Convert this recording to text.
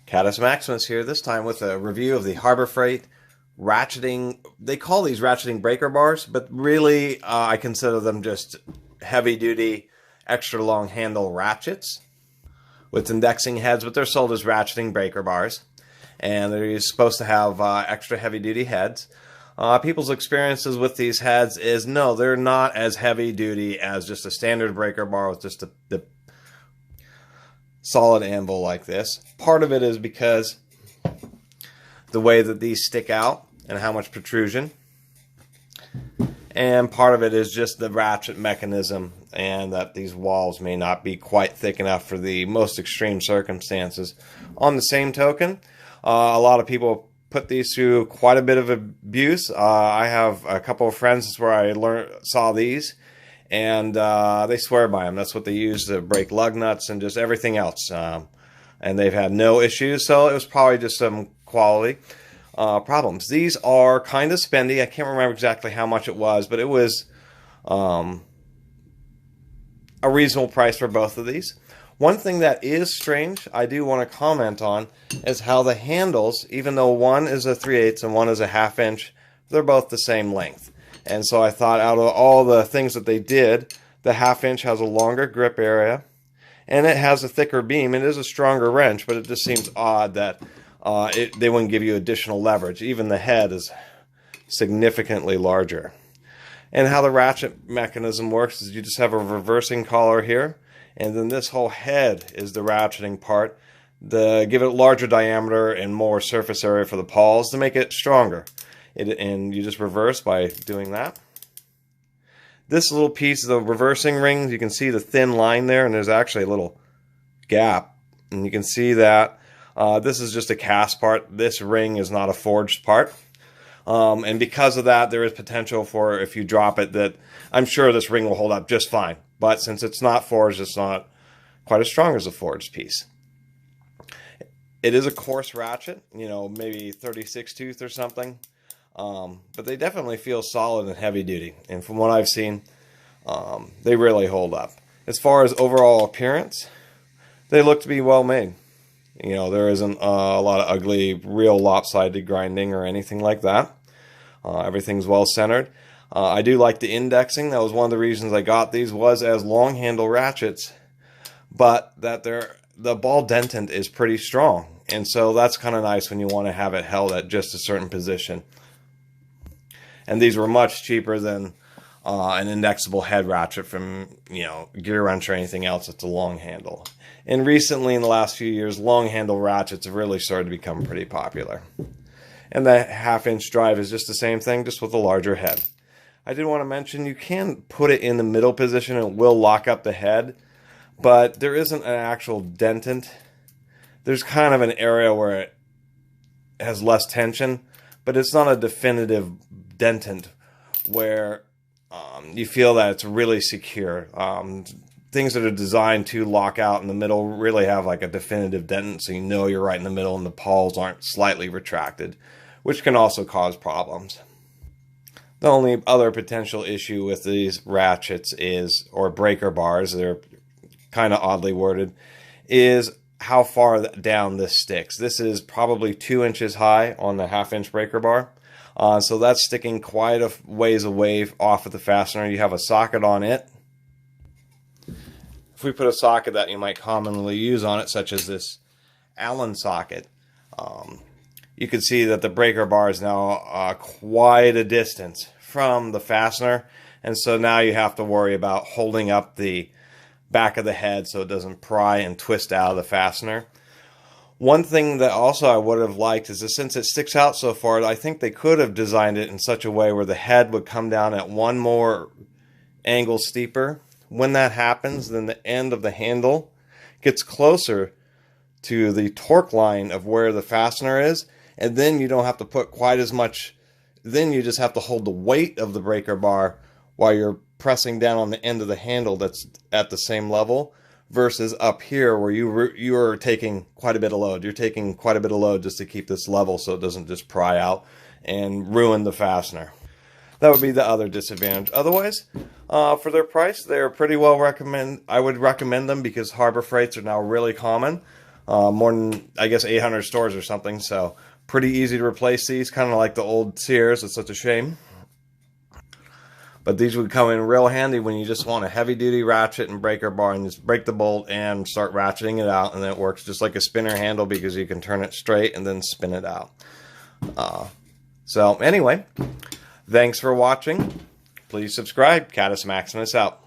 Catus Maximus here, this time with a review of the Harbor Freight ratcheting. They call these ratcheting breaker bars, but really I consider them just heavy-duty, extra long handle ratchets with indexing heads, but they're sold as ratcheting breaker bars. And they're supposed to have extra heavy-duty heads. People's experiences with these heads is no, they're not as heavy-duty as just a standard breaker bar with just the solid anvil like this. Part of it is because the way that these stick out and how much protrusion, and part of it is just the ratchet mechanism and that these walls may not be quite thick enough for the most extreme circumstances. On the same token, a lot of people put these through quite a bit of abuse. I have a couple of friends where I saw these, and they swear by them. That's what they use to break lug nuts and just everything else. And they've had no issues, so it was probably just some quality problems. These are kind of spendy. I can't remember exactly how much it was, but it was a reasonable price for both of these. One thing that is strange, I do want to comment on, is how the handles, even though one is a 3/8 and one is a 1/2 inch, they're both the same length. And so I thought out of all the things that they did, the 1/2 inch has a longer grip area, and it has a thicker beam. It is a stronger wrench, but it just seems odd that they wouldn't give you additional leverage. Even the head is significantly larger. And how the ratchet mechanism works is you just have a reversing collar here, and then this whole head is the ratcheting part. Give it a larger diameter and more surface area for the pawls to make it stronger. And you just reverse by doing that. This little piece of the reversing ring, you can see the thin line there, and there's actually a little gap. And you can see that this is just a cast part. This ring is not a forged part. And because of that, there is potential for, if you drop it, that I'm sure this ring will hold up just fine. But since it's not forged, it's not quite as strong as a forged piece. It is a coarse ratchet, you know, maybe 36 tooth or something. But they definitely feel solid and heavy duty. And from what I've seen, they really hold up. As far as overall appearance, they look to be well made. You know, there isn't a lot of ugly, real lopsided grinding or anything like that. Everything's well centered. I do like the indexing. That was one of the reasons I got these, was as long handle ratchets, but that the ball dentant is pretty strong. And so that's kind of nice when you want to have it held at just a certain position. And these were much cheaper than an indexable head ratchet from, you know, Gear Wrench or anything else that's a long handle. And recently, in the last few years, long handle ratchets have really started to become pretty popular. And the 1/2 inch drive is just the same thing, just with a larger head. I did want to mention you can put it in the middle position and it will lock up the head, but there isn't an actual dentant. There's kind of an area where it has less tension, but it's not a definitive dentant where you feel that it's really secure. Things that are designed to lock out in the middle really have like a definitive dentant, so you know you're right in the middle and the pawls aren't slightly retracted, which can also cause problems. The only other potential issue with these ratchets is, or breaker bars, they're kind of oddly worded, is how far down this sticks. This is probably 2 inches high on the 1/2 inch breaker bar. So that's sticking quite a ways away off of the fastener. You have a socket on it. If we put a socket that you might commonly use on it, such as this Allen socket, you can see that the breaker bar is now quite a distance from the fastener, and so now you have to worry about holding up the back of the head so it doesn't pry and twist out of the fastener. One thing that also I would have liked is that since it sticks out so far, I think they could have designed it in such a way where the head would come down at one more angle steeper. When that happens, then the end of the handle gets closer to the torque line of where the fastener is, and then you don't have to put quite as much, then you just have to hold the weight of the breaker bar while you're pressing down on the end of the handle that's at the same level, versus up here where you are taking quite a bit of load. You're taking quite a bit of load just to keep this level so it doesn't just pry out and ruin the fastener. That would be the other disadvantage. Otherwise, for their price, they're pretty well recommend. I would recommend them because Harbor Freights are now really common. more than, I guess, 800 stores or something. So pretty easy to replace these, kind of like the old Sears. It's such a shame. But these would come in real handy when you just want a heavy-duty ratchet and breaker bar, and just break the bolt and start ratcheting it out, and then it works just like a spinner handle because you can turn it straight and then spin it out. So anyway, thanks for watching. Please subscribe. Catus Maximus out.